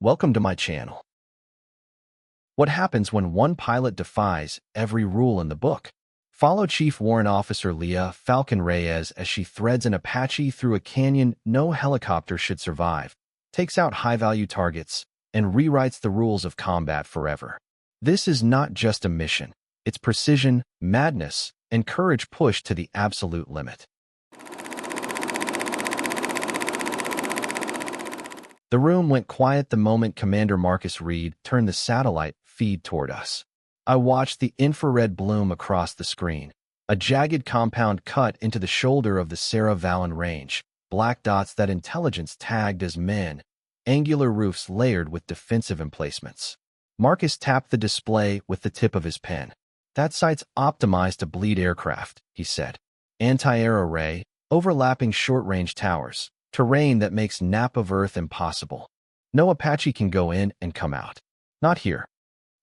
Welcome to my channel. What happens when one pilot defies every rule in the book? Follow Chief Warrant Officer Leah Falcon Reyes as she threads an Apache through a canyon no helicopter should survive, takes out high-value targets, and rewrites the rules of combat forever. This is not just a mission. It's precision, madness, and courage pushed to the absolute limit. The room went quiet the moment Commander Marcus Reed turned the satellite feed toward us. I watched the infrared bloom across the screen, a jagged compound cut into the shoulder of the Sarah Vallon Range, black dots that intelligence tagged as men, angular roofs layered with defensive emplacements. Marcus tapped the display with the tip of his pen. "That site's optimized to bleed aircraft," he said. "Anti-air array, overlapping short-range towers. Terrain that makes nap of Earth impossible. No Apache can go in and come out. Not here."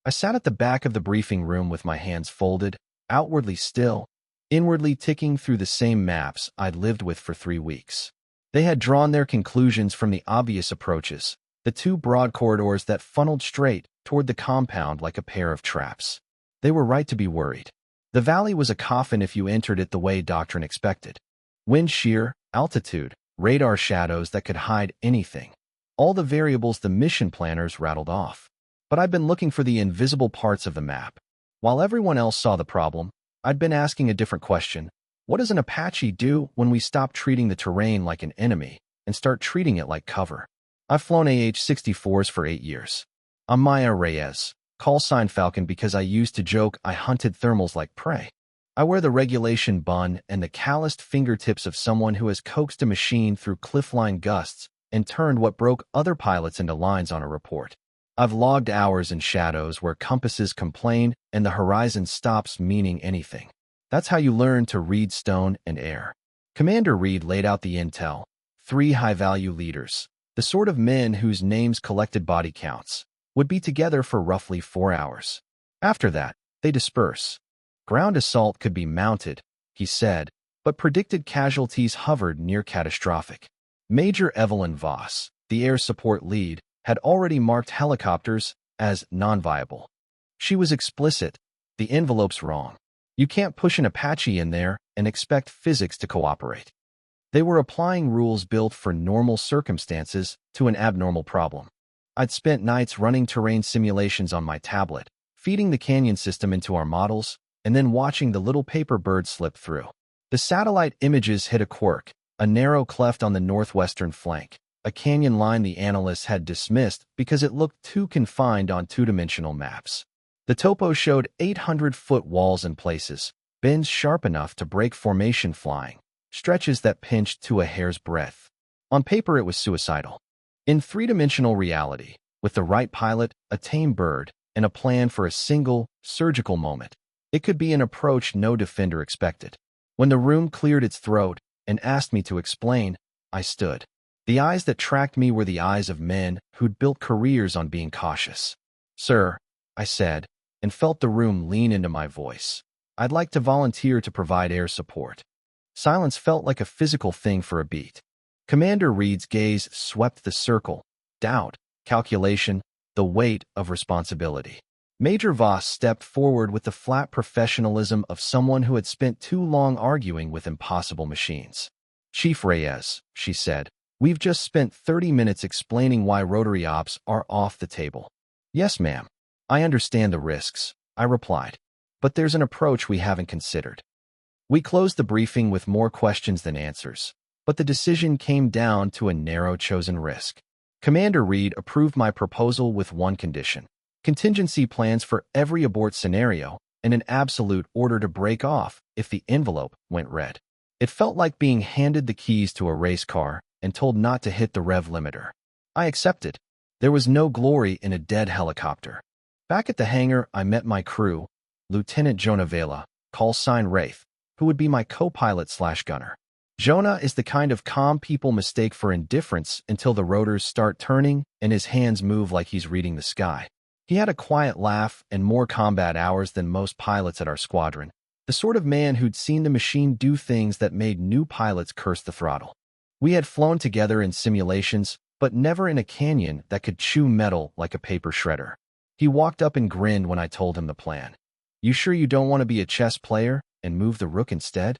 I sat at the back of the briefing room with my hands folded, outwardly still, inwardly ticking through the same maps I'd lived with for 3 weeks. They had drawn their conclusions from the obvious approaches, the 2 broad corridors that funneled straight toward the compound like a pair of traps. They were right to be worried. The valley was a coffin if you entered it the way Doctrine expected. Wind shear, altitude, radar shadows that could hide anything. All the variables the mission planners rattled off. But I'd been looking for the invisible parts of the map. While everyone else saw the problem, I'd been asking a different question. What does an Apache do when we stop treating the terrain like an enemy and start treating it like cover? I've flown AH-64s for 8 years. I'm Maya Reyes, call sign Falcon because I used to joke I hunted thermals like prey. I wear the regulation bun and the calloused fingertips of someone who has coaxed a machine through cliffline gusts and turned what broke other pilots into lines on a report. I've logged hours in shadows where compasses complain and the horizon stops meaning anything. That's how you learn to read stone and air. Commander Reed laid out the intel. 3 high-value leaders, the sort of men whose names collected body counts, would be together for roughly 4 hours. After that, they disperse. Ground assault could be mounted, he said, but predicted casualties hovered near catastrophic. Major Evelyn Voss, the air support lead, had already marked helicopters as non-viable. She was explicit. The envelope's wrong. You can't push an Apache in there and expect physics to cooperate. They were applying rules built for normal circumstances to an abnormal problem. I'd spent nights running terrain simulations on my tablet, feeding the canyon system into our models, and then watching the little paper bird slip through. The satellite images hit a quirk, a narrow cleft on the northwestern flank, a canyon line the analysts had dismissed because it looked too confined on 2-dimensional maps. The topo showed 800-foot walls in places, bends sharp enough to break formation flying, stretches that pinched to a hair's breadth. On paper it was suicidal. In 3-dimensional reality, with the right pilot, a tame bird, and a plan for a single, surgical moment, it could be an approach no defender expected. When the room cleared its throat and asked me to explain, I stood. The eyes that tracked me were the eyes of men who'd built careers on being cautious. "Sir," I said, and felt the room lean into my voice. "I'd like to volunteer to provide air support." Silence felt like a physical thing for a beat. Commander Reed's gaze swept the circle. Doubt, calculation, the weight of responsibility. Major Voss stepped forward with the flat professionalism of someone who had spent too long arguing with impossible machines. "Chief Reyes," she said, "we've just spent 30 minutes explaining why rotary ops are off the table." "Yes, ma'am. I understand the risks," I replied. "But there's an approach we haven't considered." We closed the briefing with more questions than answers, but the decision came down to a narrow chosen risk. Commander Reed approved my proposal with one condition: contingency plans for every abort scenario and an absolute order to break off if the envelope went red. It felt like being handed the keys to a race car and told not to hit the rev limiter. I accepted. There was no glory in a dead helicopter. Back at the hangar, I met my crew, Lieutenant Jonah Vela, call sign Wraith, who would be my co-pilot/gunner. Jonah is the kind of calm people mistake for indifference until the rotors start turning and his hands move like he's reading the sky. He had a quiet laugh and more combat hours than most pilots at our squadron, the sort of man who'd seen the machine do things that made new pilots curse the throttle. We had flown together in simulations, but never in a canyon that could chew metal like a paper shredder. He walked up and grinned when I told him the plan. "You sure you don't want to be a chess player and move the rook instead?"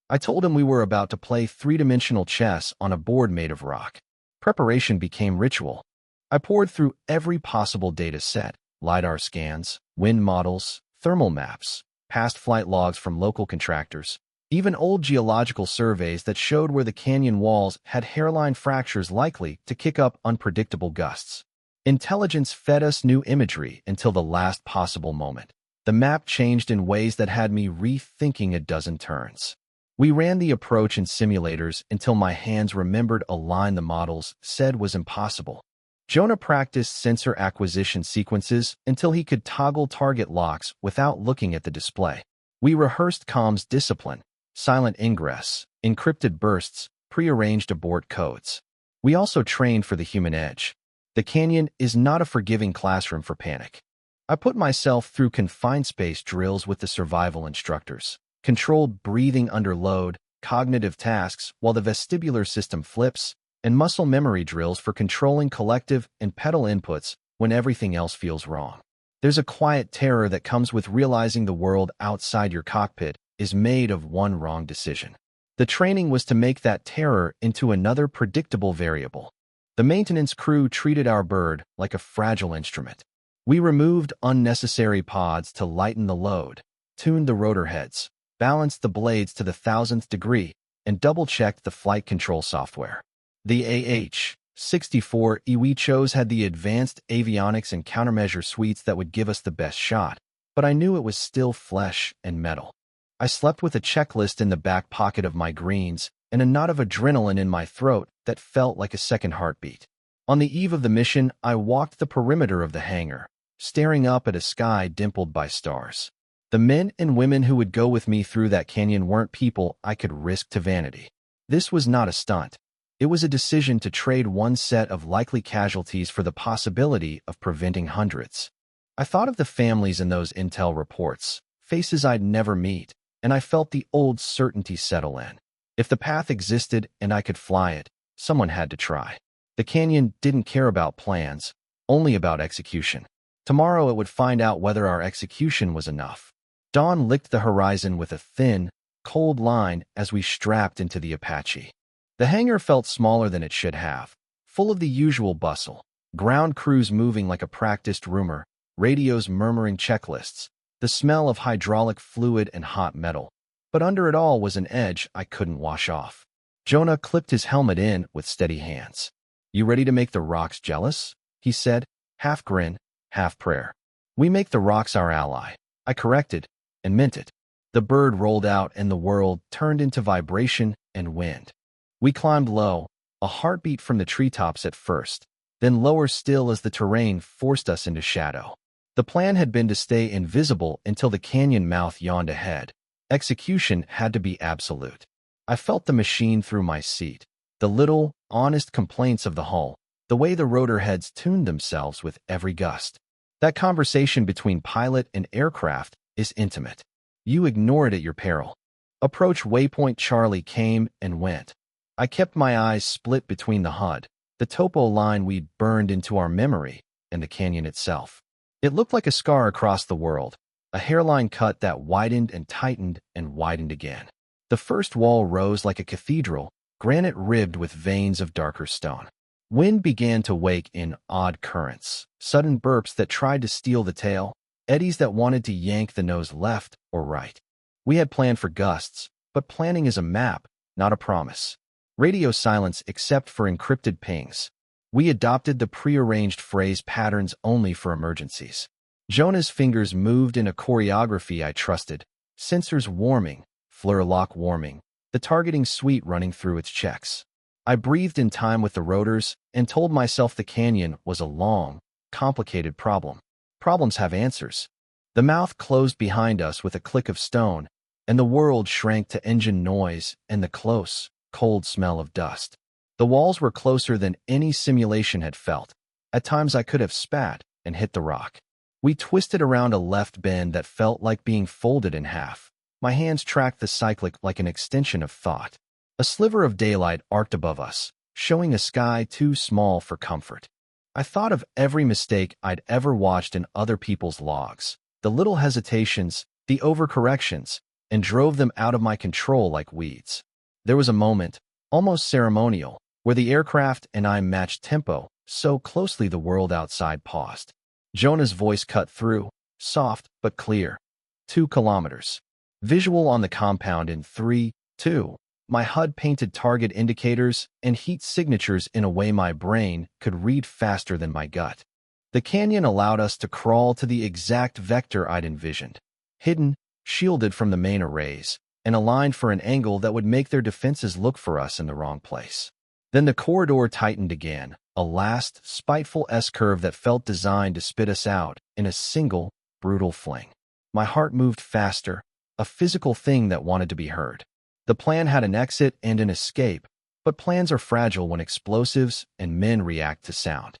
I told him we were about to play three-dimensional chess on a board made of rock. Preparation became ritual. I poured through every possible data set: LiDAR scans, wind models, thermal maps, past flight logs from local contractors, even old geological surveys that showed where the canyon walls had hairline fractures likely to kick up unpredictable gusts. Intelligence fed us new imagery until the last possible moment. The map changed in ways that had me rethinking a dozen turns. We ran the approach in simulators until my hands remembered a line the models said was impossible. Jonah practiced sensor acquisition sequences until he could toggle target locks without looking at the display. We rehearsed comms discipline: silent ingress, encrypted bursts, prearranged abort codes. We also trained for the human edge. The canyon is not a forgiving classroom for panic. I put myself through confined space drills with the survival instructors, controlled breathing under load, cognitive tasks while the vestibular system flips, and muscle memory drills for controlling collective and pedal inputs when everything else feels wrong. There's a quiet terror that comes with realizing the world outside your cockpit is made of one wrong decision. The training was to make that terror into another predictable variable. The maintenance crew treated our bird like a fragile instrument. We removed unnecessary pods to lighten the load, tuned the rotor heads, balanced the blades to the 1000th degree, and double-checked the flight control software. The AH-64E we chose had the advanced avionics and countermeasure suites that would give us the best shot, but I knew it was still flesh and metal. I slept with a checklist in the back pocket of my greens and a knot of adrenaline in my throat that felt like a second heartbeat. On the eve of the mission, I walked the perimeter of the hangar, staring up at a sky dimpled by stars. The men and women who would go with me through that canyon weren't people I could risk to vanity. This was not a stunt. It was a decision to trade one set of likely casualties for the possibility of preventing hundreds. I thought of the families in those intel reports, faces I'd never meet, and I felt the old certainty settle in. If the path existed and I could fly it, someone had to try. The canyon didn't care about plans, only about execution. Tomorrow it would find out whether our execution was enough. Dawn licked the horizon with a thin, cold line as we strapped into the Apache. The hangar felt smaller than it should have, full of the usual bustle, ground crews moving like a practiced roomer, radios murmuring checklists, the smell of hydraulic fluid and hot metal. But under it all was an edge I couldn't wash off. Jonah clipped his helmet in with steady hands. "You ready to make the rocks jealous?" he said, half grin, half prayer. "We make the rocks our ally," I corrected, and meant it. The bird rolled out and the world turned into vibration and wind. We climbed low, a heartbeat from the treetops at first, then lower still as the terrain forced us into shadow. The plan had been to stay invisible until the canyon mouth yawned ahead. Execution had to be absolute. I felt the machine through my seat, the little, honest complaints of the hull, the way the rotor heads tuned themselves with every gust. That conversation between pilot and aircraft is intimate. You ignore it at your peril. Approach waypoint Charlie came and went. I kept my eyes split between the HUD, the topo line we'd burned into our memory, and the canyon itself. It looked like a scar across the world, a hairline cut that widened and widened again. The first wall rose like a cathedral, granite ribbed with veins of darker stone. Wind began to wake in odd currents, sudden burps that tried to steal the tail, eddies that wanted to yank the nose left or right. We had planned for gusts, but planning is a map, not a promise. Radio silence except for encrypted pings. We adopted the prearranged phrase patterns only for emergencies. Jonah's fingers moved in a choreography I trusted, sensors warming, fleur lock warming, the targeting suite running through its checks. I breathed in time with the rotors and told myself the canyon was a long, complicated problem. Problems have answers. The mouth closed behind us with a click of stone, and the world shrank to engine noise and the close, cold smell of dust. The walls were closer than any simulation had felt. At times I could have spat and hit the rock. We twisted around a left bend that felt like being folded in half. My hands tracked the cyclic like an extension of thought. A sliver of daylight arced above us, showing a sky too small for comfort. I thought of every mistake I'd ever watched in other people's logs, the little hesitations, the overcorrections, and drove them out of my control like weeds. There was a moment, almost ceremonial, where the aircraft and I matched tempo so closely the world outside paused. Jonah's voice cut through, soft but clear. 2 kilometers. Visual on the compound in 3, 2. My HUD painted target indicators and heat signatures in a way my brain could read faster than my gut. The canyon allowed us to crawl to the exact vector I'd envisioned. Hidden, shielded from the main arrays, and aligned for an angle that would make their defenses look for us in the wrong place. Then the corridor tightened again, a last, spiteful S-curve that felt designed to spit us out in a single, brutal fling. My heart moved faster, a physical thing that wanted to be heard. The plan had an exit and an escape, but plans are fragile when explosives and men react to sound.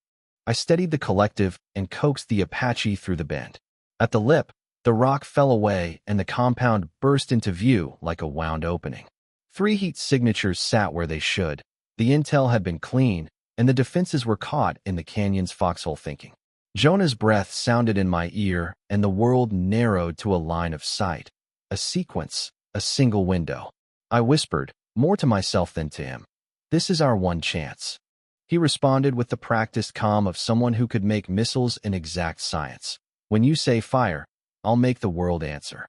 I steadied the collective and coaxed the Apache through the bend. At the lip, the rock fell away and the compound burst into view like a wound opening. 3 heat signatures sat where they should. The intel had been clean, and the defenses were caught in the canyon's foxhole thinking. Jonah's breath sounded in my ear, and the world narrowed to a line of sight. A sequence, a single window. I whispered, more to myself than to him. This is our one chance. He responded with the practiced calm of someone who could make missiles in exact science. When you say fire, I'll make the world answer.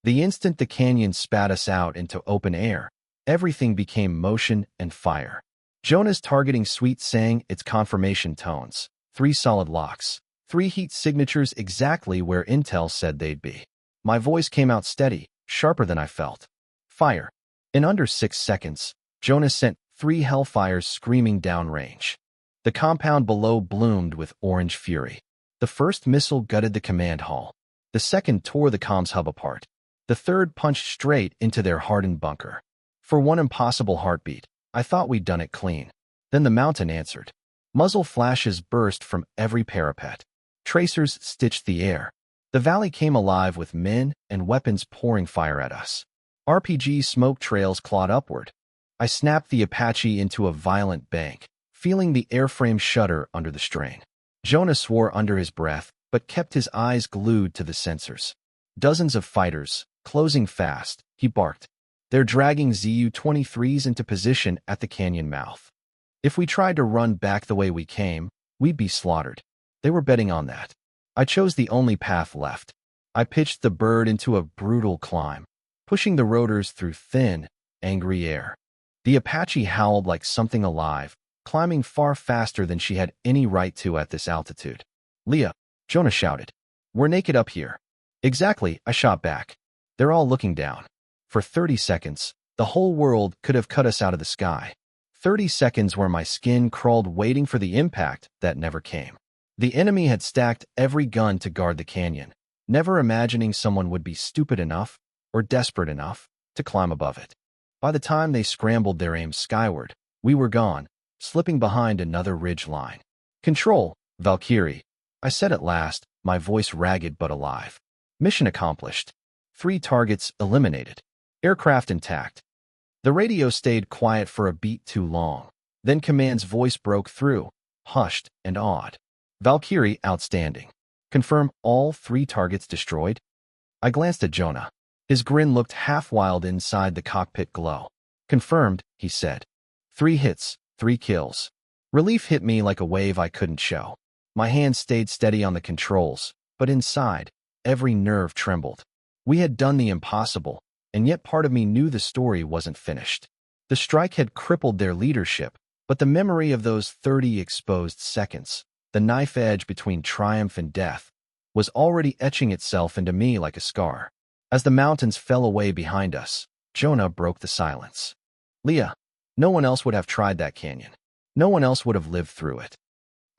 The instant the canyon spat us out into open air, everything became motion and fire. Jonah's targeting suite sang its confirmation tones. 3 solid locks. 3 heat signatures exactly where intel said they'd be. My voice came out steady, sharper than I felt. Fire. In under 6 seconds, Jonah sent 3 hellfires screaming downrange. The compound below bloomed with orange fury. The first missile gutted the command hall. The second tore the comms hub apart. The third punched straight into their hardened bunker. For one impossible heartbeat, I thought we'd done it clean. Then the mountain answered. Muzzle flashes burst from every parapet. Tracers stitched the air. The valley came alive with men and weapons pouring fire at us. RPG smoke trails clawed upward. I snapped the Apache into a violent bank, feeling the airframe shudder under the strain. Jonah swore under his breath, but kept his eyes glued to the sensors. Dozens of fighters, closing fast, he barked. They're dragging Zu-23s into position at the canyon mouth. If we tried to run back the way we came, we'd be slaughtered. They were betting on that. I chose the only path left. I pitched the bird into a brutal climb, pushing the rotors through thin, angry air. The Apache howled like something alive, climbing far faster than she had any right to at this altitude. Leah, Jonah shouted. We're naked up here. Exactly, I shot back. They're all looking down. For 30 seconds, the whole world could have cut us out of the sky. 30 seconds where my skin crawled waiting for the impact that never came. The enemy had stacked every gun to guard the canyon, never imagining someone would be stupid enough or desperate enough to climb above it. By the time they scrambled their aim skyward, we were gone, slipping behind another ridge line. Control, Valkyrie, I said at last, my voice ragged but alive. Mission accomplished. 3 targets eliminated. Aircraft intact. The radio stayed quiet for a beat too long. Then Command's voice broke through, hushed and awed. Valkyrie, outstanding. Confirm all 3 targets destroyed? I glanced at Jonah. His grin looked half-wild inside the cockpit glow. Confirmed, he said. 3 hits, 3 kills. Relief hit me like a wave I couldn't show. My hand stayed steady on the controls, but inside, every nerve trembled. We had done the impossible, and yet part of me knew the story wasn't finished. The strike had crippled their leadership, but the memory of those 30 exposed seconds, the knife edge between triumph and death, was already etching itself into me like a scar. As the mountains fell away behind us, Jonah broke the silence. Leah, no one else would have tried that canyon. No one else would have lived through it.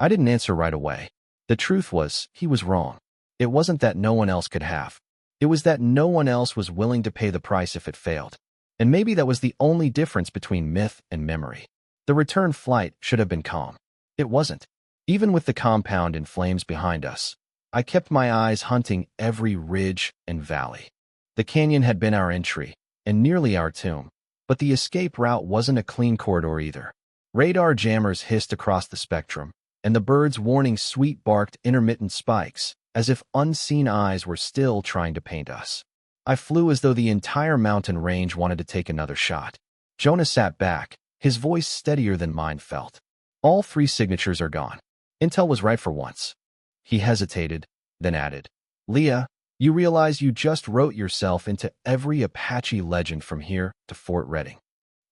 I didn't answer right away. The truth was, he was wrong. It wasn't that no one else could have. It was that no one else was willing to pay the price if it failed. And maybe that was the only difference between myth and memory. The return flight should have been calm. It wasn't. Even with the compound in flames behind us, I kept my eyes hunting every ridge and valley. The canyon had been our entry, and nearly our tomb, but the escape route wasn't a clean corridor either. Radar jammers hissed across the spectrum, and the birds' warning sweet barked intermittent spikes, as if unseen eyes were still trying to paint us. I flew as though the entire mountain range wanted to take another shot. Jonah sat back, his voice steadier than mine felt. All 3 signatures are gone. Intel was right for once. He hesitated, then added, Leah, you realize you just wrote yourself into every Apache legend from here to Fort Redding.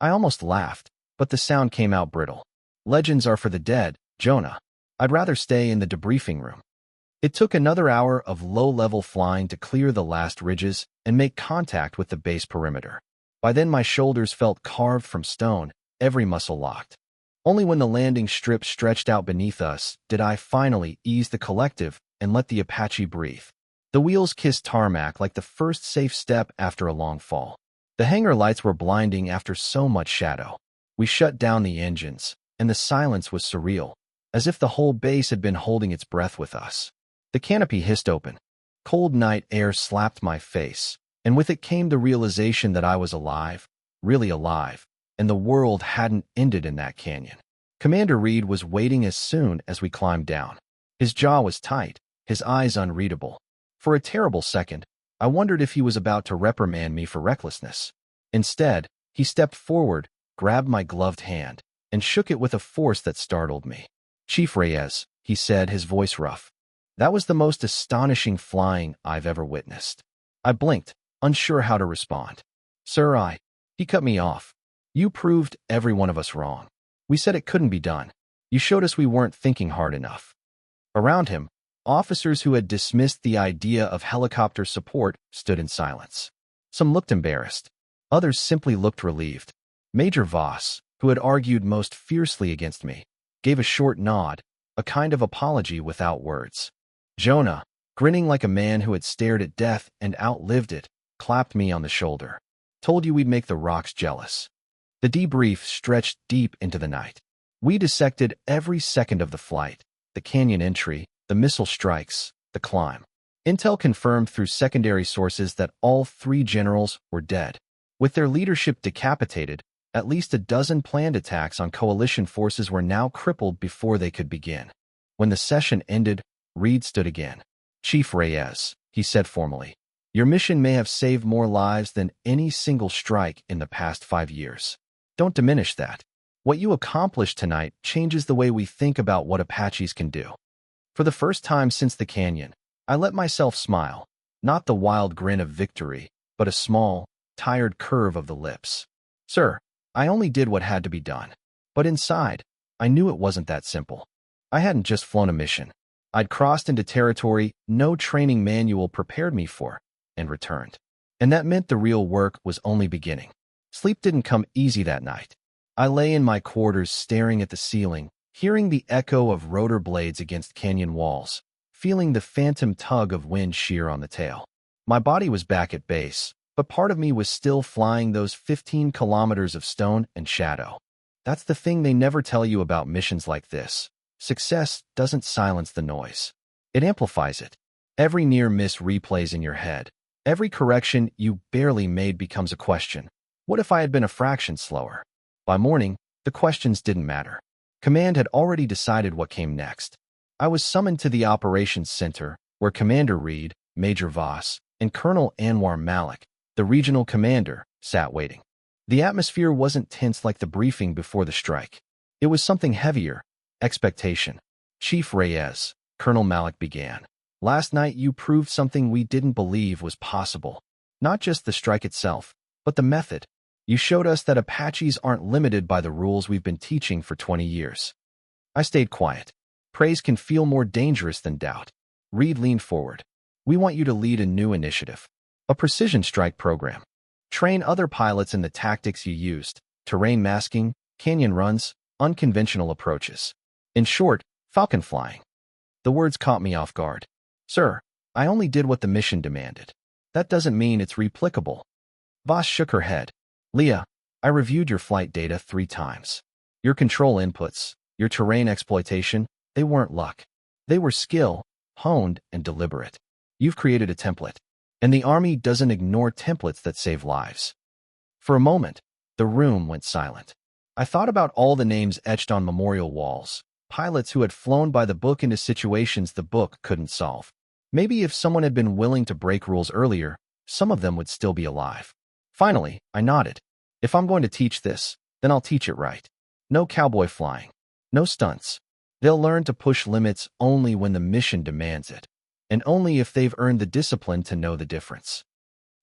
I almost laughed, but the sound came out brittle. Legends are for the dead, Jonah. I'd rather stay in the debriefing room. It took another hour of low-level flying to clear the last ridges and make contact with the base perimeter. By then my shoulders felt carved from stone, every muscle locked. Only when the landing strip stretched out beneath us did I finally ease the collective and let the Apache breathe. The wheels kissed tarmac like the first safe step after a long fall. The hangar lights were blinding after so much shadow. We shut down the engines, and the silence was surreal, as if the whole base had been holding its breath with us. The canopy hissed open. Cold night air slapped my face, and with it came the realization that I was alive, really alive, and the world hadn't ended in that canyon. Commander Reed was waiting as soon as we climbed down. His jaw was tight, his eyes unreadable. For a terrible second, I wondered if he was about to reprimand me for recklessness. Instead, he stepped forward, grabbed my gloved hand, and shook it with a force that startled me. Chief Reyes, he said, his voice rough. That was the most astonishing flying I've ever witnessed. I blinked, unsure how to respond. Sir, he cut me off. You proved every one of us wrong. We said it couldn't be done. You showed us we weren't thinking hard enough. Around him, officers who had dismissed the idea of helicopter support stood in silence. Some looked embarrassed. Others simply looked relieved. Major Voss, who had argued most fiercely against me, gave a short nod, a kind of apology without words. Jonah, grinning like a man who had stared at death and outlived it, clapped me on the shoulder. Told you we'd make the rocks jealous. The debrief stretched deep into the night. We dissected every second of the flight, the canyon entry, the missile strikes, the climb. Intel confirmed through secondary sources that all 3 generals were dead. With their leadership decapitated, at least a dozen planned attacks on coalition forces were now crippled before they could begin. When the session ended, Reed stood again. Chief Reyes, he said formally, your mission may have saved more lives than any single strike in the past 5 years. Don't diminish that. What you accomplished tonight changes the way we think about what Apaches can do. For the first time since the canyon, I let myself smile, not the wild grin of victory, but a small, tired curve of the lips. Sir, I only did what had to be done. But inside, I knew it wasn't that simple. I hadn't just flown a mission. I'd crossed into territory no training manual prepared me for, and returned. And that meant the real work was only beginning. Sleep didn't come easy that night. I lay in my quarters staring at the ceiling, hearing the echo of rotor blades against canyon walls, feeling the phantom tug of wind shear on the tail. My body was back at base, but part of me was still flying those 15 kilometers of stone and shadow. That's the thing they never tell you about missions like this. Success doesn't silence the noise. It amplifies it. Every near-miss replays in your head. Every correction you barely made becomes a question. What if I had been a fraction slower? By morning, the questions didn't matter. Command had already decided what came next. I was summoned to the operations center, where Commander Reed, Major Voss, and Colonel Anwar Malik, the regional commander, sat waiting. The atmosphere wasn't tense like the briefing before the strike. It was something heavier, expectation. Chief Reyes, Colonel Malik began. Last night you proved something we didn't believe was possible. Not just the strike itself, but the method. You showed us that Apaches aren't limited by the rules we've been teaching for 20 years. I stayed quiet. Praise can feel more dangerous than doubt. Reed leaned forward. We want you to lead a new initiative. A precision strike program. Train other pilots in the tactics you used. Terrain masking, canyon runs, unconventional approaches. In short, Falcon flying. The words caught me off guard. Sir, I only did what the mission demanded. That doesn't mean it's replicable. Voss shook her head. Leah, I reviewed your flight data 3 times. Your control inputs, your terrain exploitation, they weren't luck. They were skill, honed and deliberate. You've created a template. And the Army doesn't ignore templates that save lives. For a moment, the room went silent. I thought about all the names etched on memorial walls, pilots who had flown by the book into situations the book couldn't solve. Maybe if someone had been willing to break rules earlier, some of them would still be alive. Finally, I nodded. If I'm going to teach this, then I'll teach it right. No cowboy flying. No stunts. They'll learn to push limits only when the mission demands it, and only if they've earned the discipline to know the difference.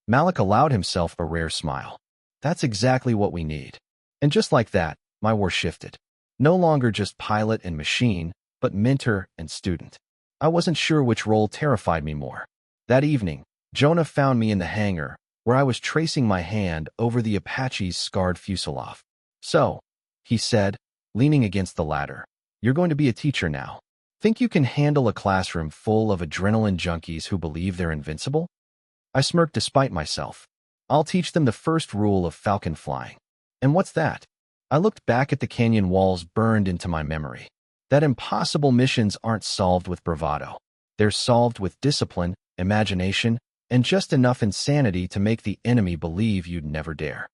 Malik allowed himself a rare smile. That's exactly what we need. And just like that, my war shifted. No longer just pilot and machine, but mentor and student. I wasn't sure which role terrified me more. That evening, Jonah found me in the hangar, where I was tracing my hand over the Apache's scarred fuselage. So, he said, leaning against the ladder, you're going to be a teacher now. Think you can handle a classroom full of adrenaline junkies who believe they're invincible? I smirked despite myself. I'll teach them the first rule of Falcon flying. And what's that? I looked back at the canyon walls burned into my memory. That impossible missions aren't solved with bravado. They're solved with discipline, imagination, and just enough insanity to make the enemy believe you'd never dare.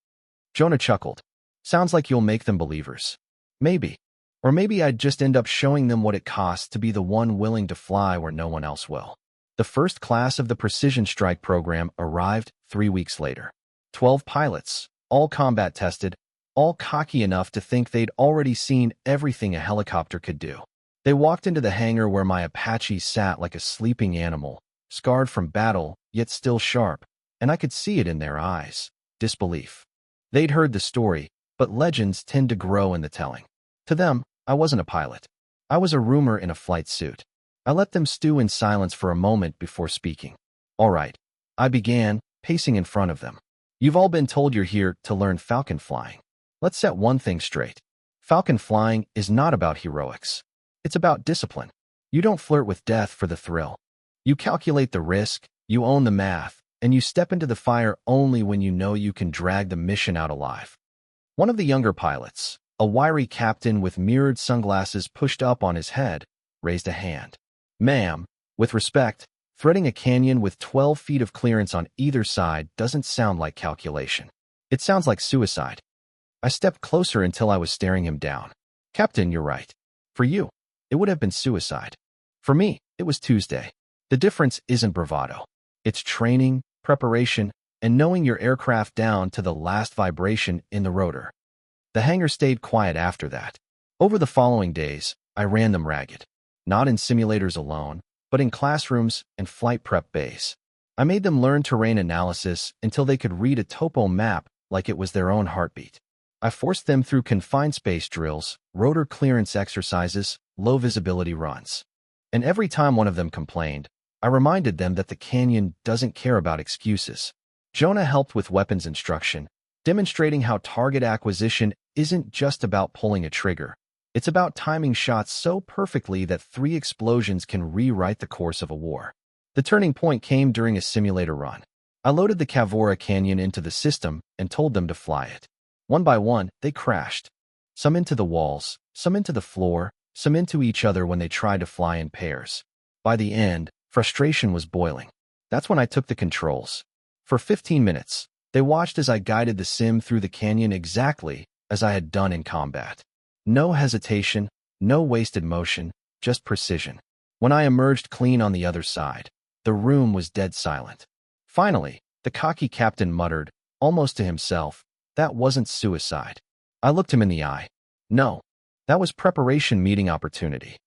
Jonah chuckled. Sounds like you'll make them believers. Maybe. Or maybe I'd just end up showing them what it costs to be the one willing to fly where no one else will. The first class of the Precision Strike program arrived 3 weeks later. 12 pilots, all combat tested, all cocky enough to think they'd already seen everything a helicopter could do. They walked into the hangar where my Apache sat like a sleeping animal, scarred from battle, yet still sharp, and I could see it in their eyes. Disbelief. They'd heard the story, but legends tend to grow in the telling. To them, I wasn't a pilot. I was a rumor in a flight suit. I let them stew in silence for a moment before speaking. All right, I began, pacing in front of them. You've all been told you're here to learn Falcon flying. Let's set one thing straight. Falcon flying is not about heroics. It's about discipline. You don't flirt with death for the thrill. You calculate the risk, you own the math, and you step into the fire only when you know you can drag the mission out alive. One of the younger pilots, a wiry captain with mirrored sunglasses pushed up on his head, raised a hand. Ma'am, with respect, threading a canyon with 12 feet of clearance on either side doesn't sound like calculation. It sounds like suicide. I stepped closer until I was staring him down. Captain, you're right. For you, it would have been suicide. For me, it was Tuesday. The difference isn't bravado. It's training, preparation, and knowing your aircraft down to the last vibration in the rotor. The hangar stayed quiet after that. Over the following days, I ran them ragged. Not in simulators alone, but in classrooms and flight prep bays. I made them learn terrain analysis until they could read a topo map like it was their own heartbeat. I forced them through confined space drills, rotor clearance exercises, low visibility runs. And every time one of them complained, I reminded them that the canyon doesn't care about excuses. Jonah helped with weapons instruction, demonstrating how target acquisition isn't just about pulling a trigger. It's about timing shots so perfectly that 3 explosions can rewrite the course of a war. The turning point came during a simulator run. I loaded the Cavora Canyon into the system and told them to fly it. One by one, they crashed. Some into the walls, some into the floor, some into each other when they tried to fly in pairs. By the end, frustration was boiling. That's when I took the controls. For 15 minutes, they watched as I guided the sim through the canyon exactly as I had done in combat. No hesitation, no wasted motion, just precision. When I emerged clean on the other side, the room was dead silent. Finally, the cocky captain muttered, almost to himself, that wasn't suicide. I looked him in the eye. No, that was preparation meeting opportunity.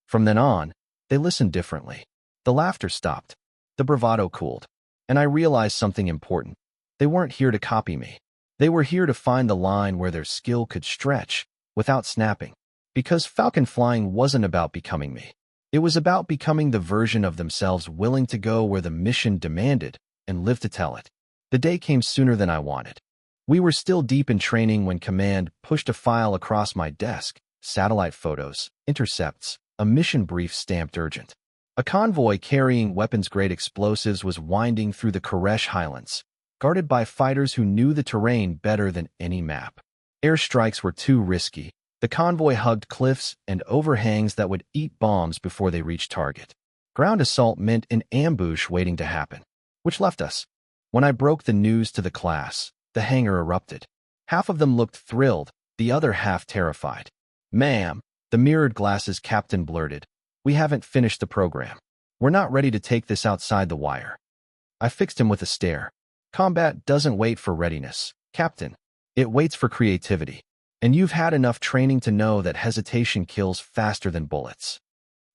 From then on, they listened differently. The laughter stopped. The bravado cooled. And I realized something important. They weren't here to copy me. They were here to find the line where their skill could stretch without snapping. Because Falcon flying wasn't about becoming me. It was about becoming the version of themselves willing to go where the mission demanded and live to tell it. The day came sooner than I wanted. We were still deep in training when Command pushed a file across my desk, satellite photos, intercepts, a mission brief stamped urgent. A convoy carrying weapons-grade explosives was winding through the Koresh Highlands, guarded by fighters who knew the terrain better than any map. Airstrikes were too risky. The convoy hugged cliffs and overhangs that would eat bombs before they reached target. Ground assault meant an ambush waiting to happen, which left us. When I broke the news to the class, the hangar erupted. Half of them looked thrilled, the other half terrified. "Ma'am," the mirrored glasses captain blurted, "we haven't finished the program. We're not ready to take this outside the wire." I fixed him with a stare. "Combat doesn't wait for readiness, Captain. It waits for creativity. And you've had enough training to know that hesitation kills faster than bullets."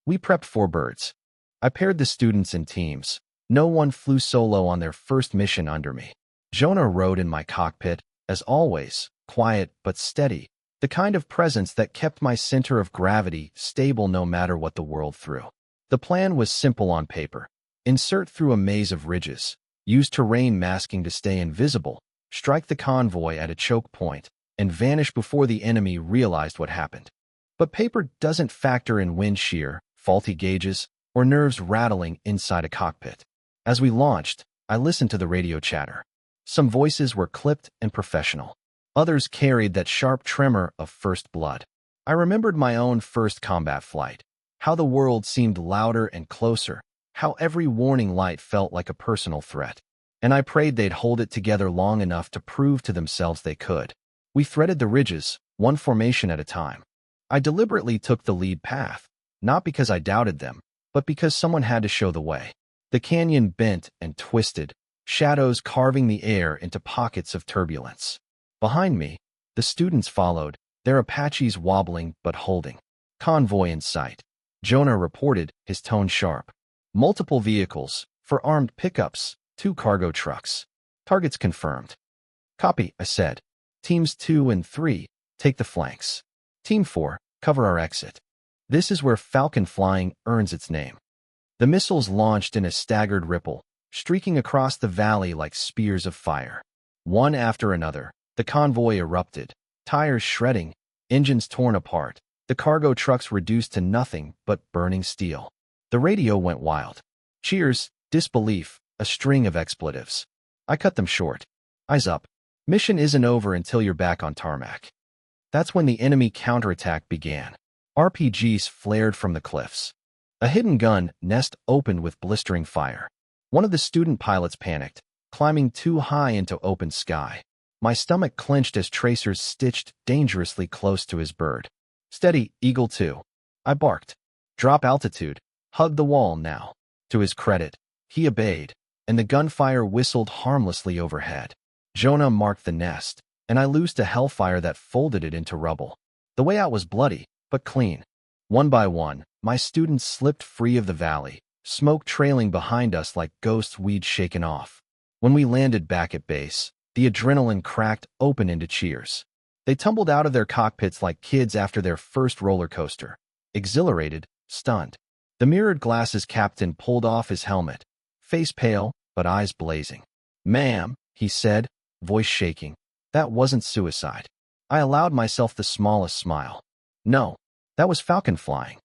We prepped 4 birds. I paired the students in teams. No one flew solo on their first mission under me. Jonah rode in my cockpit, as always, quiet but steady, the kind of presence that kept my center of gravity stable no matter what the world threw. The plan was simple on paper. Insert through a maze of ridges, use terrain masking to stay invisible, strike the convoy at a choke point, and vanish before the enemy realized what happened. But paper doesn't factor in wind shear, faulty gauges, or nerves rattling inside a cockpit. As we launched, I listened to the radio chatter. Some voices were clipped and professional. Others carried that sharp tremor of first blood. I remembered my own first combat flight, how the world seemed louder and closer, how every warning light felt like a personal threat. And I prayed they'd hold it together long enough to prove to themselves they could. We threaded the ridges, one formation at a time. I deliberately took the lead path, not because I doubted them, but because someone had to show the way. The canyon bent and twisted, shadows carving the air into pockets of turbulence. Behind me, the students followed, their Apaches wobbling but holding. "Convoy in sight," Jonah reported, his tone sharp. "Multiple vehicles, 4 armed pickups, 2 cargo trucks. Targets confirmed." "Copy," I said. "Teams 2 and 3, take the flanks. Team 4, cover our exit." This is where Falcon flying earns its name. The missiles launched in a staggered ripple, streaking across the valley like spears of fire. One after another, the convoy erupted, tires shredding, engines torn apart, the cargo trucks reduced to nothing but burning steel. The radio went wild. Cheers, disbelief, a string of expletives. I cut them short. "Eyes up. Mission isn't over until you're back on tarmac." That's when the enemy counterattack began. RPGs flared from the cliffs. A hidden gun nest opened with blistering fire. One of the student pilots panicked, climbing too high into open sky. My stomach clenched as tracers stitched dangerously close to his bird. "Steady, Eagle 2. I barked. "Drop altitude. Hug the wall now." To his credit, he obeyed, and the gunfire whistled harmlessly overhead. Jonah marked the nest, and I loosed a hellfire that folded it into rubble. The way out was bloody, but clean. One by one, my students slipped free of the valley, smoke trailing behind us like ghosts we'd shaken off. When we landed back at base, the adrenaline cracked open into cheers. They tumbled out of their cockpits like kids after their first roller coaster, exhilarated, stunned. The mirrored glasses captain pulled off his helmet, face pale, but eyes blazing. "Ma'am," he said, voice shaking, "that wasn't suicide." I allowed myself the smallest smile. No, that was Falcon flying.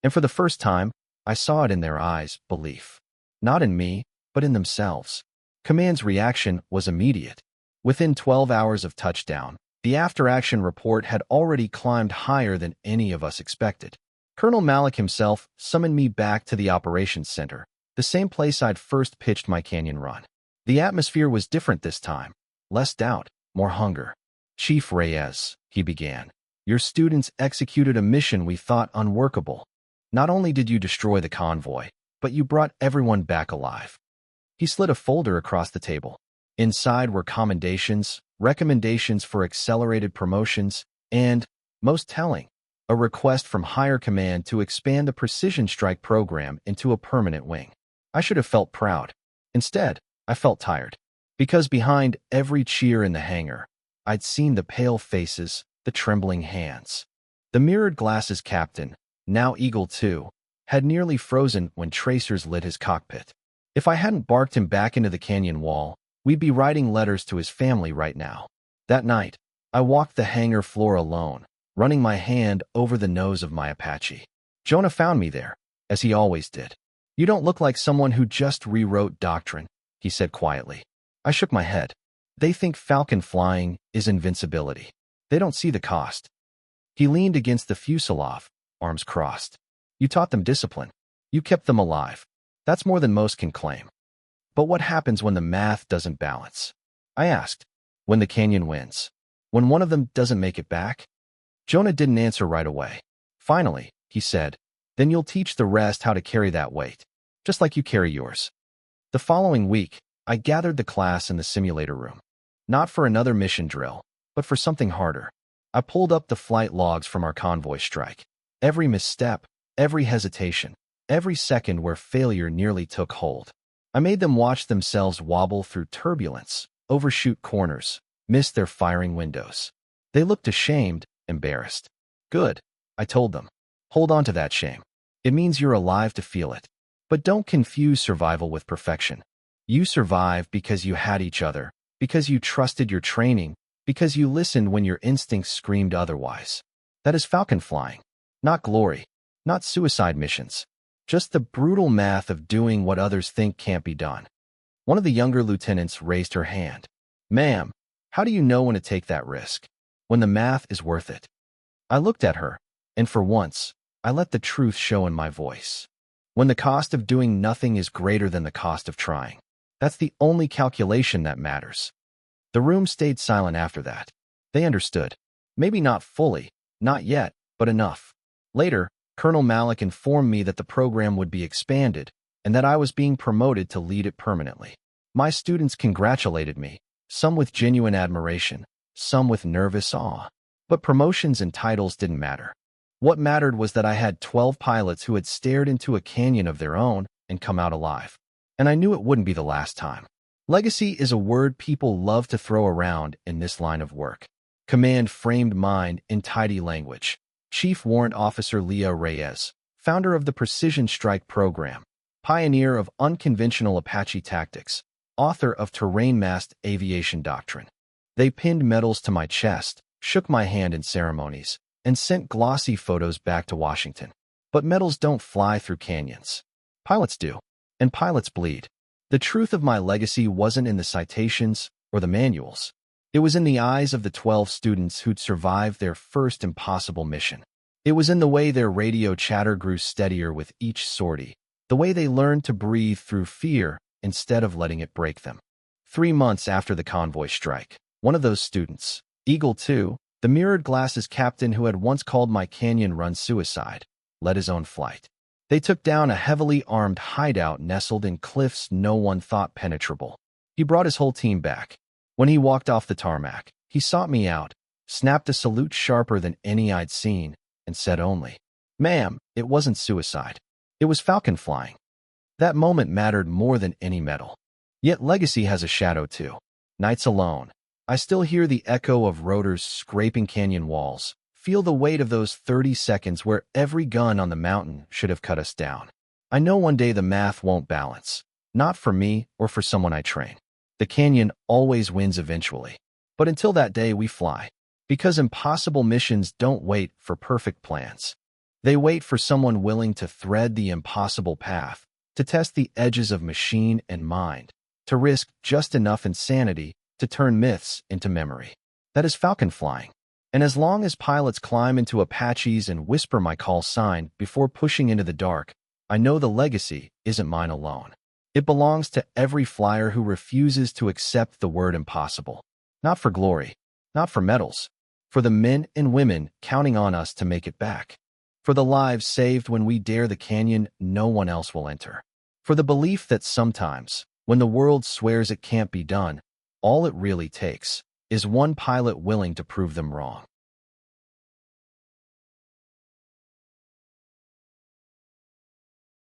And for the first time, I saw it in their eyes, belief. Not in me, but in themselves. Command's reaction was immediate. Within 12 hours of touchdown, the after-action report had already climbed higher than any of us expected. Colonel Malik himself summoned me back to the operations center, the same place I'd first pitched my canyon run. The atmosphere was different this time. Less doubt, more hunger. "Chief Reyes," he began, "your students executed a mission we thought unworkable. Not only did you destroy the convoy, but you brought everyone back alive." He slid a folder across the table. Inside were commendations, recommendations for accelerated promotions, and, most telling, a request from higher command to expand the precision strike program into a permanent wing. I should have felt proud. Instead, I felt tired. Because behind every cheer in the hangar, I'd seen the pale faces, the trembling hands. The mirrored glasses captain, now Eagle 2, had nearly frozen when tracers lit his cockpit. If I hadn't barked him back into the canyon wall, we'd be writing letters to his family right now. That night, I walked the hangar floor alone, running my hand over the nose of my Apache. Jonah found me there, as he always did. "You don't look like someone who just rewrote doctrine," he said quietly. I shook my head. "They think Falcon flying is invincibility. They don't see the cost." He leaned against the fuselage, arms crossed. "You taught them discipline. You kept them alive. That's more than most can claim. But what happens when the math doesn't balance?" I asked. "When the canyon wins. when one of them doesn't make it back? Jonah didn't answer right away. Finally, he said, then you'll teach the rest how to carry that weight, just like you carry yours. The following week, I gathered the class in the simulator room. Not for another mission drill, but for something harder. I pulled up the flight logs from our convoy strike. Every misstep, every hesitation, every second where failure nearly took hold. I made them watch themselves wobble through turbulence, overshoot corners, miss their firing windows. They looked ashamed, embarrassed. Good, I told them. Hold on to that shame. It means you're alive to feel it. But don't confuse survival with perfection. You survive because you had each other, because you trusted your training, because you listened when your instincts screamed otherwise. That is Falcon flying. Not glory, not suicide missions. Just the brutal math of doing what others think can't be done. One of the younger lieutenants raised her hand. Ma'am, how do you know when to take that risk? When the math is worth it. I looked at her, and for once, I let the truth show in my voice. When the cost of doing nothing is greater than the cost of trying. That's the only calculation that matters. The room stayed silent after that. They understood. Maybe not fully, not yet, but enough. Later, Colonel Malik informed me that the program would be expanded and that I was being promoted to lead it permanently. My students congratulated me, some with genuine admiration, some with nervous awe. But promotions and titles didn't matter. What mattered was that I had 12 pilots who had stared into a canyon of their own and come out alive. And I knew it wouldn't be the last time. Legacy is a word people love to throw around in this line of work. Command framed mine in tidy language. Chief Warrant Officer Leah Reyes, founder of the Precision Strike Program, pioneer of unconventional Apache tactics, author of terrain-masked aviation doctrine. They pinned medals to my chest, shook my hand in ceremonies, and sent glossy photos back to Washington. But medals don't fly through canyons. Pilots do, and pilots bleed. The truth of my legacy wasn't in the citations or the manuals. It was in the eyes of the 12 students who'd survived their first impossible mission. It was in the way their radio chatter grew steadier with each sortie, the way they learned to breathe through fear instead of letting it break them. 3 months after the convoy strike, one of those students, Eagle 2, the mirrored glasses captain who had once called my canyon run suicide, led his own flight. They took down a heavily armed hideout nestled in cliffs no one thought penetrable. He brought his whole team back. When he walked off the tarmac, he sought me out, snapped a salute sharper than any I'd seen, and said only, "Ma'am, it wasn't suicide. It was Falcon flying." That moment mattered more than any medal. Yet legacy has a shadow too. Nights alone, I still hear the echo of rotors scraping canyon walls, feel the weight of those 30 seconds where every gun on the mountain should have cut us down. I know one day the math won't balance, not for me or for someone I train. The canyon always wins eventually. But until that day, we fly. Because impossible missions don't wait for perfect plans. They wait for someone willing to thread the impossible path, to test the edges of machine and mind, to risk just enough insanity to turn myths into memory. That is Falcon flying. And as long as pilots climb into Apaches and whisper my call sign before pushing into the dark, I know the legacy isn't mine alone. It belongs to every flyer who refuses to accept the word impossible. Not for glory, not for medals, for the men and women counting on us to make it back. For the lives saved when we dare the canyon no one else will enter. For the belief that sometimes, when the world swears it can't be done, all it really takes is one pilot willing to prove them wrong.